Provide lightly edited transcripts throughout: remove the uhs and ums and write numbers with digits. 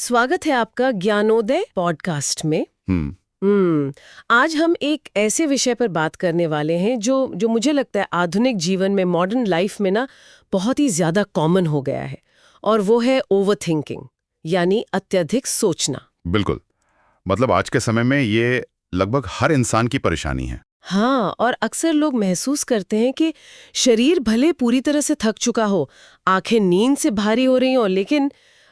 स्वागत है आपका ज्ञानोदय पॉडकास्ट में। आज हम एक ऐसे विषय पर बात करने वाले हैं जो मुझे लगता है आधुनिक जीवन में, मॉडर्न लाइफ में ना बहुत ही ज्यादा कॉमन हो गया है, और वो है ओवरथिंकिंग, यानी अत्यधिक सोचना। बिल्कुल। मतलब आज के समय में ये लगभग हर इंसान की परेशानी है। हाँ, और अक्सर लोग महसूस करते हैं कि शरीर भले पूरी तरह से थक चुका हो, आंखें नींद से भारी हो रही हो, लेकिन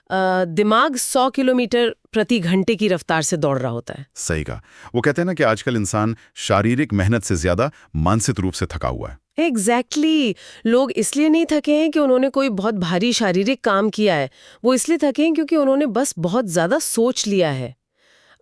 दिमाग 100 किलोमीटर प्रति घंटे की रफ्तार से दौड़ रहा होता है। सही कहा। वो कहते हैं ना कि आजकल इंसान शारीरिक मेहनत से ज्यादा मानसिक रूप से थका हुआ है। एग्जैक्टली। लोग इसलिए नहीं थके हैं कि उन्होंने कोई बहुत भारी शारीरिक काम किया है, वो इसलिए थके हैं क्योंकि उन्होंने बस बहुत ज्यादा सोच लिया है।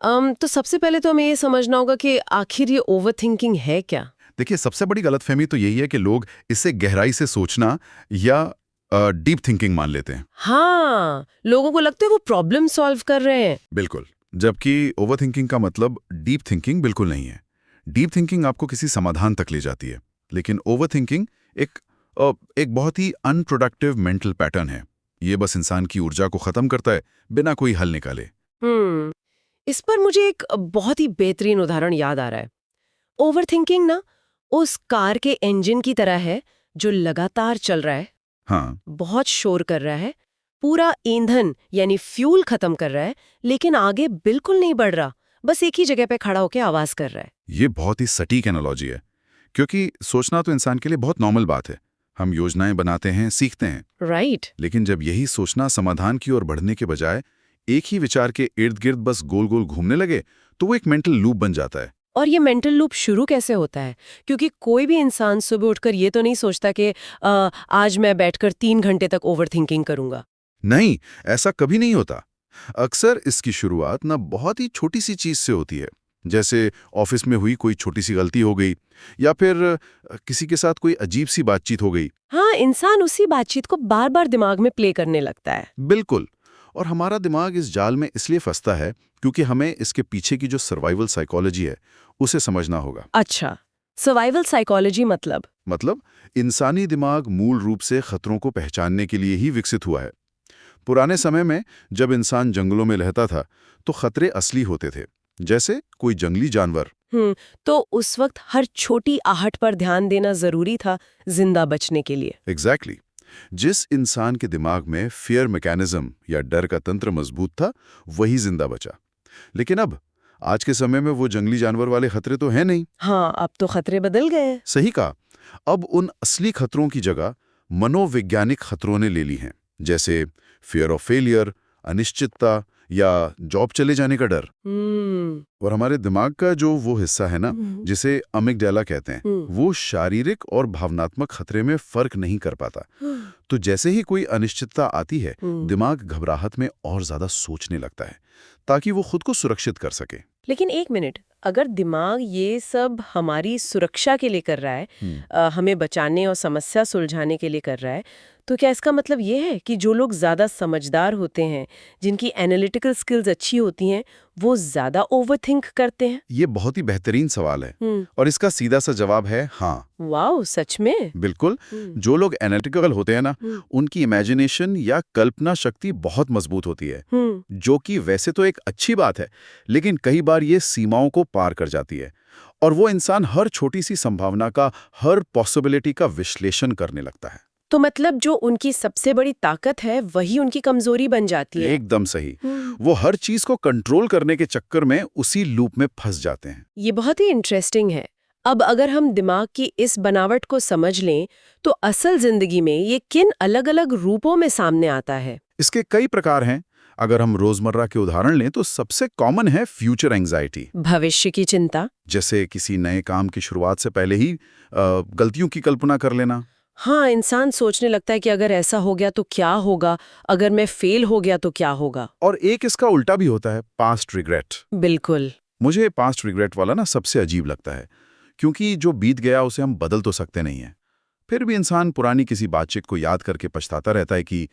तो सबसे पहले तो हमें ये समझना होगा कि आखिर ये ओवरथिंकिंग है क्या। देखिए, सबसे बड़ी गलतफहमी तो यही है कि लोग इसे गहराई से सोचना या डीप थिंकिंग मान लेते हैं। हाँ, लोगों को लगता है वो प्रॉब्लम सॉल्व कर रहे हैं। बिल्कुल। जबकि ओवरथिंकिंग का मतलब डीप थिंकिंग बिल्कुल नहीं है। डीप थिंकिंग आपको किसी समाधान तक ले जाती है, लेकिन ओवरथिंकिंग एक बहुत ही अनप्रोडक्टिव मेंटल पैटर्न है। ये बस इंसान की ऊर्जा को खत्म करता है बिना कोई हल निकाले। इस पर मुझे एक बहुत ही बेहतरीन उदाहरण याद आ रहा है। ओवरथिंकिंग ना उस कार के इंजन की तरह है जो लगातार चल रहा है। हाँ, बहुत शोर कर रहा है, पूरा ईंधन यानी फ्यूल खत्म कर रहा है, लेकिन आगे बिल्कुल नहीं बढ़ रहा, बस एक ही जगह पे खड़ा होकर आवाज कर रहा है। ये बहुत ही सटीक एनालॉजी है, क्योंकि सोचना तो इंसान के लिए बहुत नॉर्मल बात है। हम योजनाएं बनाते हैं, सीखते हैं। राइट। लेकिन जब यही सोचना समाधान की ओर बढ़ने के बजाय एक ही विचार के इर्द गिर्द बस गोल गोल घूमने लगे, तो वो एक मेंटल लूप बन जाता है। और ये मेंटल लूप शुरू कैसे होता है? क्योंकि कोई भी इंसान सुबह उठकर ये तो नहीं सोचता कि आज मैं बैठकर 3 घंटे तक ओवरथिंकिंग करूंगा। नहीं, ऐसा कभी नहीं होता। अक्सर इसकी शुरुआत ना बहुत ही छोटी सी चीज से होती है, जैसे ऑफिस में हुई कोई छोटी सी गलती हो गई, या फिर किसी के साथ कोई अजीब सी बातचीत हो गई। हाँ, इंसान उसी बातचीत को बार बार दिमाग में प्ले करने लगता है। बिल्कुल। और हमारा दिमाग इस जाल में इसलिए फंसता है क्योंकि हमें इसके पीछे की जो सर्वाइवल साइकोलॉजी है उसे समझना होगा। अच्छा, सर्वाइवल साइकोलॉजी मतलब इंसानी दिमाग मूल रूप से खतरों को पहचानने के लिए ही विकसित हुआ है। पुराने समय में जब इंसान जंगलों में रहता था तो खतरे असली होते थे, जैसे कोई जंगली जानवर। तो उस वक्त हर छोटी आहट पर ध्यान देना जरूरी था जिंदा बचने के लिए। एग्जैक्टली। जिस इंसान के दिमाग में फियर मैकेनिज्म या डर का तंत्र मजबूत था, वही जिंदा बचा। लेकिन अब आज के समय में वो जंगली जानवर वाले खतरे तो हैं नहीं। हाँ, अब तो खतरे बदल गए। सही कहा। अब उन असली खतरों की जगह मनोवैज्ञानिक खतरों ने ले ली हैं, जैसे फियर ऑफ फेलियर, अनिश्चितता, या जॉब चले जाने का डर। और हमारे दिमाग का जो वो हिस्सा है ना, जिसे अमिगडाला कहते हैं, वो शारीरिक और भावनात्मक खतरे में फर्क नहीं कर पाता। तो जैसे ही कोई अनिश्चितता आती है, दिमाग घबराहट में और ज्यादा सोचने लगता है ताकि वो खुद को सुरक्षित कर सके। लेकिन एक मिनट, अगर दिमाग ये सब हमारी सुरक्षा के लिए कर रहा है, हमें बचाने और समस्या सुलझाने के लिए कर रहा है, तो क्या इसका मतलब ये है कि जो लोग ज्यादा समझदार होते हैं, जिनकी एनालिटिकल स्किल्स अच्छी होती हैं, वो ज्यादा ओवरथिंक करते हैं? ये बहुत ही बेहतरीन सवाल है, और इसका सीधा सा जवाब है हाँ। वाओ, सच में? बिल्कुल। जो लोग एनालिटिकल होते हैं ना, उनकी इमेजिनेशन या कल्पना शक्ति बहुत मजबूत होती है, जो कि वैसे तो एक अच्छी बात है, लेकिन कई बार ये सीमाओं को पार कर जाती है, और वो इंसान हर छोटी सी संभावना का, हर पॉसिबिलिटी का विश्लेषण करने लगता है। तो मतलब जो उनकी सबसे बड़ी ताकत है, वही उनकी कमजोरी बन जाती है। एकदम सही। वो हर चीज को कंट्रोल करने के चक्कर में उसी लूप में फंस जाते हैं। ये बहुत ही इंटरेस्टिंग है। अब अगर हम दिमाग की इस बनावट को समझ लें, तो असल जिंदगी में ये किन अलग-अलग रूपों में सामने आता है? इसके कई प्रकार हैं। अगर हम रोजमर्रा के उदाहरण लें तो सबसे कॉमन है फ्यूचर एंग्जाइटी, भविष्य की चिंता। जैसे किसी नए काम की शुरुआत से पहले ही गलतियों की कल्पना कर लेना। हाँ, इंसान सोचने लगता है कि अगर ऐसा हो गया तो क्या होगा, अगर मैं फेल हो गया तो क्या होगा। और एक इसका उल्टा भी होता है, पास्ट रिग्रेट। बिल्कुल। मुझे पास्ट रिग्रेट वाला ना सबसे अजीब लगता है, क्योंकि जो बीत गया उसे हम बदल तो सकते नहीं हैं। फिर भी इंसान पुरानी किसी बातचीत को याद करके पछताता रहता है कि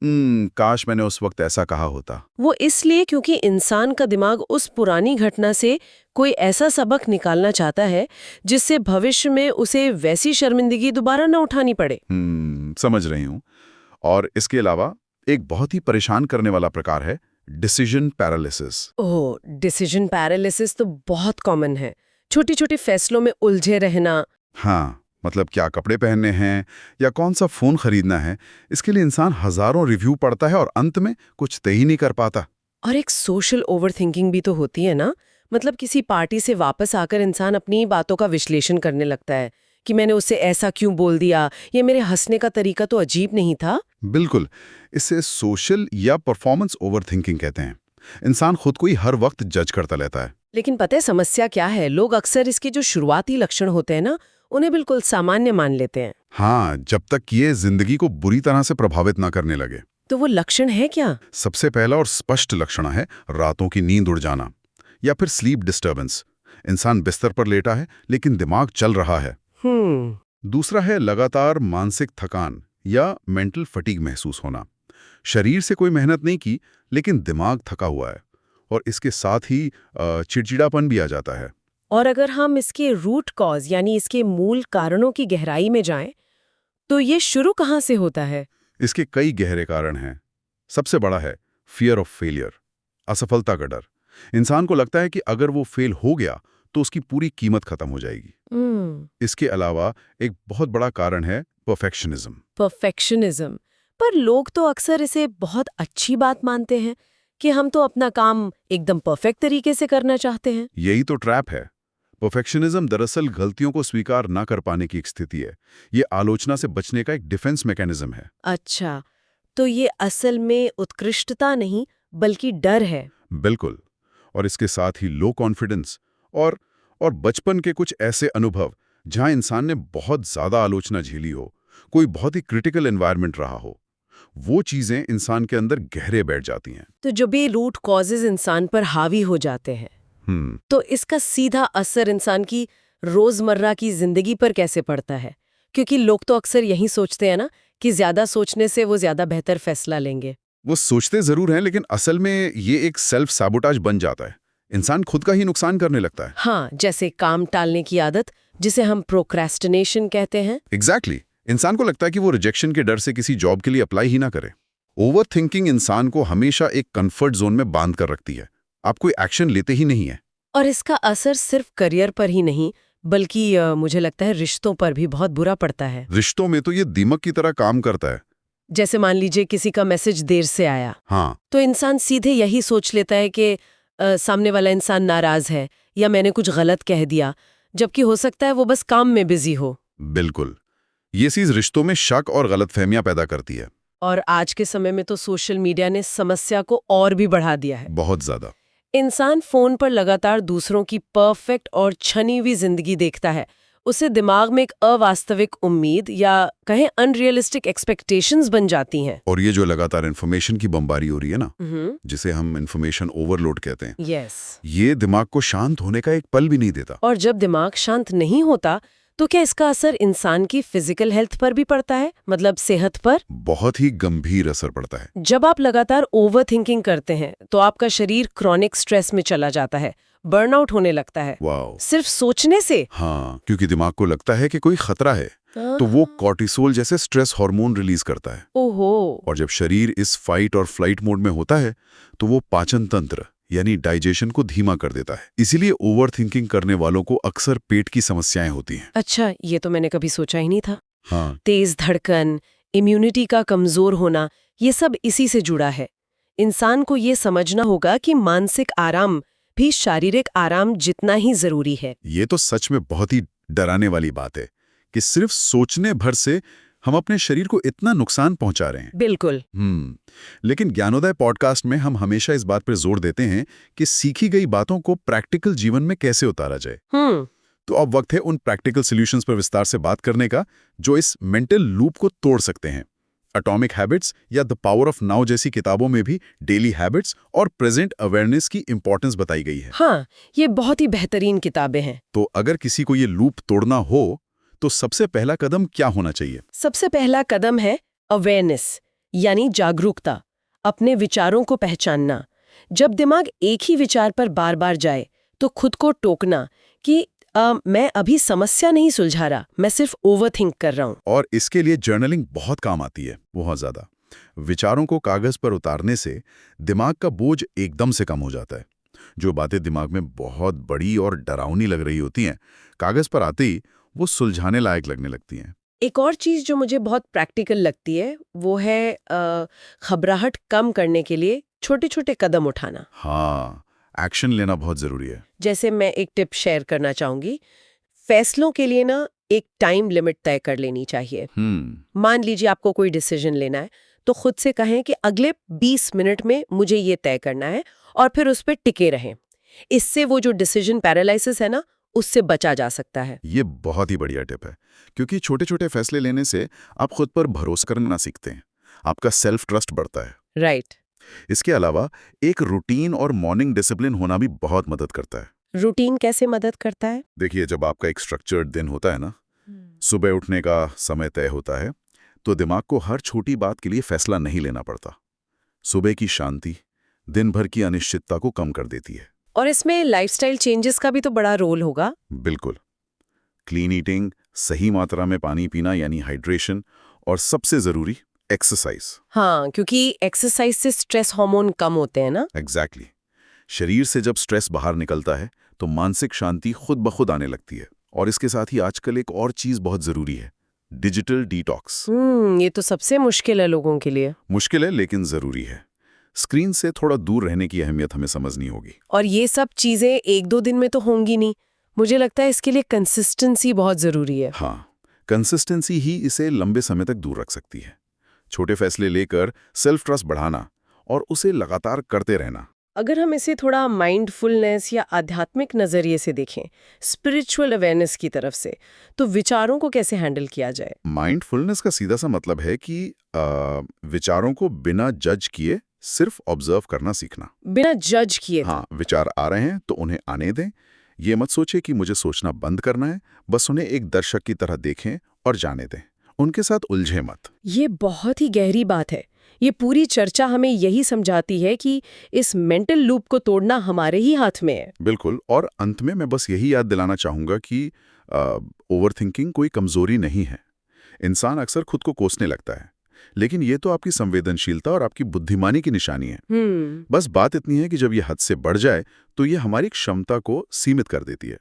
काश मैंने उस वक्त ऐसा कहा होता। वो इसलिए क्योंकि इंसान का दिमाग उस पुरानी घटना से कोई ऐसा सबक निकालना चाहता है जिससे भविष्य में उसे वैसी शर्मिंदगी दोबारा न उठानी पड़े। समझ रही हूँ। और इसके अलावा एक बहुत ही परेशान करने वाला प्रकार है डिसीजन पैरालिसिस। ओह, डिसीजन पैरालिसिस तो बहुत कॉमन है। छोटी छोटी फैसलों में उलझे रहना। हाँ, मतलब क्या कपड़े पहनने हैं या कौन सा फोन खरीदना है, इसके लिए इंसान हजारों रिव्यू पढ़ता है और अंत में कुछ तय ही नहीं कर पाता। और एक सोशल ओवरथिंकिंग भी तो होती है ना। मतलब किसी पार्टी से वापस आकर इंसान अपनी बातों का विश्लेषण करने लगता है कि मैंने उससे ऐसा क्यों बोल दिया, ये मेरे हंसने का तरीका तो अजीब नहीं था। बिल्कुल, इसे सोशल या परफॉर्मेंस ओवरथिंकिंग कहते हैं। इंसान खुद को ही हर वक्त जज करता रहता है। लेकिन पता है समस्या क्या है? लोग अक्सर इसके जो शुरुआती लक्षण होते हैं ना, उन्हें बिल्कुल सामान्य मान लेते हैं। हाँ, जब तक ये जिंदगी को बुरी तरह से प्रभावित ना करने लगे। तो वो लक्षण है क्या? सबसे पहला और स्पष्ट लक्षण है रातों की नींद उड़ जाना या फिर स्लीप डिस्टर्बेंस। इंसान बिस्तर पर लेटा है लेकिन दिमाग चल रहा है। दूसरा है लगातार मानसिक थकान या मेंटल फटीग महसूस होना। शरीर से कोई मेहनत नहीं की लेकिन दिमाग थका हुआ है, और इसके साथ ही चिड़चिड़ापन भी आ जाता है। और अगर हम इसके रूट कॉज यानी इसके मूल कारणों की गहराई में जाएं, तो ये शुरू कहाँ से होता है? इसके कई गहरे कारण हैं। सबसे बड़ा है फियर ऑफ फेलियर, असफलता का डर। इंसान को लगता है कि अगर वो फेल हो गया तो उसकी पूरी कीमत खत्म हो जाएगी। इसके अलावा एक बहुत बड़ा कारण है परफेक्शनिज्म। परफेक्शनिज्म। पर लोग तो अक्सर इसे बहुत अच्छी बात मानते हैं कि हम तो अपना काम एकदम परफेक्ट तरीके से करना चाहते हैं। यही तो ट्रैप है। परफेक्शनिज्म दरअसल गलतियों को स्वीकार ना कर पाने की एक स्थिति है। ये आलोचना से बचने का एक डिफेंस मैकेनिज्म है। अच्छा, तो ये असल में उत्कृष्टता नहीं बल्कि डर है। बिल्कुल। और इसके साथ ही लो कॉन्फिडेंस और बचपन के कुछ ऐसे अनुभव जहां इंसान ने बहुत ज्यादा आलोचना झेली हो, कोई बहुत ही क्रिटिकल एनवायरनमेंट रहा हो, वो चीजें इंसान के अंदर गहरे बैठ जाती हैं। तो जो भी रूट कॉजेज इंसान पर हावी हो जाते हैं, तो इसका सीधा असर इंसान की रोजमर्रा की जिंदगी पर कैसे पड़ता है? क्योंकि लोग तो अक्सर यही सोचते हैं ना कि ज्यादा सोचने से वो ज्यादा बेहतर फैसला लेंगे। वो सोचते जरूर हैं, लेकिन असल में ये एक सेल्फ सैबोटाज बन जाता है। इंसान खुद का ही नुकसान करने लगता है। हाँ, जैसे काम टालने की आदत, जिसे हम प्रोक्रेस्टिनेशन कहते हैं। एग्जैक्टली। इंसान को लगता है कि वो रिजेक्शन के डर से किसी जॉब के लिए अप्लाई ही ना करे। ओवर थिंकिंग इंसान को हमेशा एक कंफर्ट जोन में बांध कर रखती है। आप कोई एक्शन लेते ही नहीं है। और इसका असर सिर्फ करियर पर ही नहीं बल्कि मुझे लगता है रिश्तों पर भी बहुत बुरा पड़ता है। रिश्तों में तो ये दीमक की तरह काम करता है। जैसे मान लीजिए किसी का मैसेज देर से आया, हाँ, तो इंसान सीधे यही सोच लेता है कि सामने वाला इंसान नाराज है या मैंने कुछ गलत कह दिया, जबकि हो सकता है वो बस काम में बिजी हो। बिल्कुल। ये चीज रिश्तों में शक और गलतफहमियां पैदा करती है। और आज के समय में तो सोशल मीडिया ने समस्या को और भी बढ़ा दिया है। बहुत ज्यादा। इंसान फोन पर लगातार दूसरों की परफेक्ट और छनी हुई जिंदगी देखता है। उसे दिमाग में एक अवास्तविक उम्मीद या कहें अनरियलिस्टिक एक्सपेक्टेशंस बन जाती हैं। और ये जो लगातार इन्फॉर्मेशन की बमबारी हो रही है ना, जिसे हम इन्फॉर्मेशन ओवरलोड कहते हैं, यस, ये दिमाग को शांत होने का एक पल भी नहीं देता। और जब दिमाग शांत नहीं होता तो क्या इसका असर इंसान की फिजिकल हेल्थ पर भी पड़ता है, मतलब सेहत पर? बहुत ही गंभीर असर पड़ता है। जब आप लगातार ओवर थिंकिंग करते हैं तो आपका शरीर क्रॉनिक स्ट्रेस में चला जाता है, बर्नआउट होने लगता है। वाओ। सिर्फ सोचने से। हाँ, क्योंकि दिमाग को लगता है कि कोई खतरा है, तो वो कॉर्टिसोल जैसे स्ट्रेस हार्मोन रिलीज करता है। ओहो। और जब शरीर इस फाइट और फ्लाइट मोड में होता है तो वो पाचन तंत्र यानी डाइजेशन को धीमा कर देता है। इसीलिए ओवर थिंकिंग करने वालों को अक्सर पेट की समस्याएं होती हैं। अच्छा, ये तो मैंने कभी सोचा ही नहीं था। हाँ, तेज धड़कन, इम्यूनिटी का कमजोर होना, ये सब इसी से जुड़ा है। इंसान को ये समझना होगा कि मानसिक आराम भी शारीरिक आराम जितना ही जरूरी है। ये तो सच में बहुत ही डराने वाली बात है कि सिर्फ सोचने भर से हम अपने शरीर को इतना नुकसान पहुंचा रहे हैं। बिल्कुल। लेकिन ज्ञानोदय पॉडकास्ट में हम हमेशा इस बात पर जोर देते हैं कि सीखी गई बातों को प्रैक्टिकल जीवन में कैसे उतारा जाए। तो अब वक्त है उन प्रैक्टिकल सॉल्यूशंस पर विस्तार से बात करने का जो इस मेंटल लूप को तोड़ सकते हैं। एटॉमिक हैबिट्स या द पावर ऑफ नाउ जैसी किताबों में भी डेली हैबिट्स और प्रेजेंट अवेयरनेस की इंपॉर्टेंस बताई गई है। हाँ, ये बहुत ही बेहतरीन किताबें हैं। तो अगर किसी को ये लूप तोड़ना हो तो सबसे पहला कदम क्या होना चाहिए? सबसे पहला कदम है अवेयरनेस यानी जागरूकता, अपने विचारों को पहचानना। जब दिमाग एक ही विचार पर बार बार जाए तो खुद को टोकना कि मैं अभी समस्या नहीं सुलझा रहा, मैं सिर्फ ओवरथिंक कर रहा हूँ। और इसके लिए जर्नलिंग बहुत काम आती है, बहुत ज्यादा। विचारों को कागज पर उतारने से दिमाग का बोझ एकदम से कम हो जाता है। जो बातें दिमाग में बहुत बड़ी और डरावनी लग रही होती हैं, कागज पर आते ही वो सुलझाने लायक लगने लगती हैं। एक और चीज जो मुझे बहुत प्रैक्टिकल लगती है वो है घबराहट कम करने के लिए छोटे छोटे कदम उठाना। हाँ, एक्शन लेना बहुत जरूरी है। जैसे मैं एक टिप शेयर करना चाहूंगी, फैसलों के लिए ना एक टाइम लिमिट तय कर लेनी चाहिए। मान लीजिए आपको कोई डिसीजन लेना है, तो खुद से कहें कि अगले 20 मिनट में मुझे ये तय करना है, और फिर उस पर टिके रहें। इससे वो जो डिसीजन पैरालिसिस है ना, उससे बचा जा सकता है। ये बहुत ही बढ़िया टिप है, क्योंकि छोटे छोटे फैसले लेने से आप खुद पर भरोसा करना सीखते हैं। आपका सेल्फ ट्रस्ट बढ़ता है। राइट। इसके अलावा एक रूटीन और मॉर्निंग डिसिप्लिन होना भी बहुत मदद करता है। रूटीन कैसे मदद करता है? देखिए, जब आपका एक स्ट्रक्चर्ड दिन होता है ना, सुबह उठने का समय तय होता है, तो दिमाग को हर छोटी बात के लिए फैसला नहीं लेना पड़ता। सुबह की शांति दिन भर की अनिश्चितता को कम कर देती है। और इसमें लाइफस्टाइल चेंजेस का भी तो बड़ा रोल होगा। बिल्कुल। क्लीन ईटिंग, सही मात्रा में पानी पीना यानी हाइड्रेशन, और सबसे जरूरी एक्सरसाइज। हाँ, क्योंकि एक्सरसाइज से स्ट्रेस हार्मोन कम होते हैं ना। एग्जैक्टली। शरीर से जब स्ट्रेस बाहर निकलता है तो मानसिक शांति खुद ब खुद आने लगती है। और इसके साथ ही आजकल एक और चीज बहुत जरूरी है, डिजिटल डिटॉक्स। ये तो सबसे मुश्किल है लोगों के लिए। मुश्किल है लेकिन जरूरी है। स्क्रीन से थोड़ा दूर रहने की अहमियत हमें समझनी होगी। और ये सब चीजें एक दो दिन में तो होंगी नहीं। मुझे लगता है इसके लिए कंसिस्टेंसी बहुत जरूरी है। हाँ, कंसिस्टेंसी ही इसे लंबे समय तक दूर रख सकती है। छोटे फैसले लेकर सेल्फ ट्रस्ट बढ़ाना और उसे लगातार करते रहना। अगर हम इसे थोड़ा माइंडफुलनेस या आध्यात्मिक नजरिए से देखें, स्पिरिचुअल अवेयरनेस की तरफ से, तो विचारों को कैसे हैंडल किया जाए? माइंडफुलनेस का सीधा सा मतलब है कि विचारों को बिना जज किए सिर्फ ऑब्जर्व करना सीखना। बिना जज किए? हाँ, विचार आ रहे हैं तो उन्हें आने दें। ये मत सोचे कि मुझे सोचना बंद करना है, बस उन्हें एक दर्शक की तरह देखें और जाने दें। उनके साथ उलझे मत। ये बहुत ही गहरी बात है। ये पूरी चर्चा हमें यही समझाती है कि इस मेंटल लूप को तोड़ना हमारे ही हाथ में है। बिल्कुल। और अंत में मैं बस यही याद दिलाना चाहूंगा कि ओवरथिंकिंग कोई कमजोरी नहीं है। इंसान अक्सर खुद को कोसने लगता है, लेकिन ये तो आपकी संवेदनशीलता और आपकी बुद्धिमानी की निशानी है। बस बात इतनी है कि जब ये हद से बढ़ जाए तो ये हमारी क्षमता को सीमित कर देती है।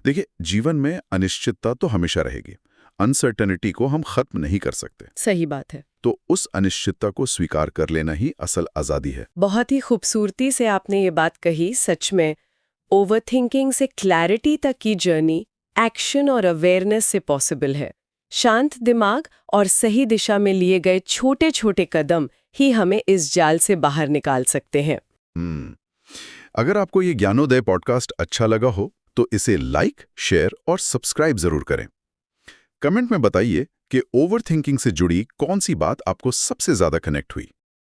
देखिए, जीवन में अनिश्चितता तो हमेशा रहेगी। अनसर्टेनिटी को हम खत्म नहीं कर सकते। सही बात है। तो उस अनिश्चितता को स्वीकार कर लेना ही असल आजादी है। बहुत ही खूबसूरती से आपने ये बात कही। सच में ओवरथिंकिंग से क्लैरिटी तक की जर्नी एक्शन और अवेयरनेस से पॉसिबल है। शांत दिमाग और सही दिशा में लिए गए छोटे छोटे कदम ही हमें इस जाल से बाहर निकाल सकते हैं। अगर आपको ये ज्ञानोदय पॉडकास्ट अच्छा लगा हो तो इसे लाइक, शेयर और सब्सक्राइब जरूर करें। कमेंट में बताइए कि ओवरथिंकिंग से जुड़ी कौन सी बात आपको सबसे ज्यादा कनेक्ट हुई।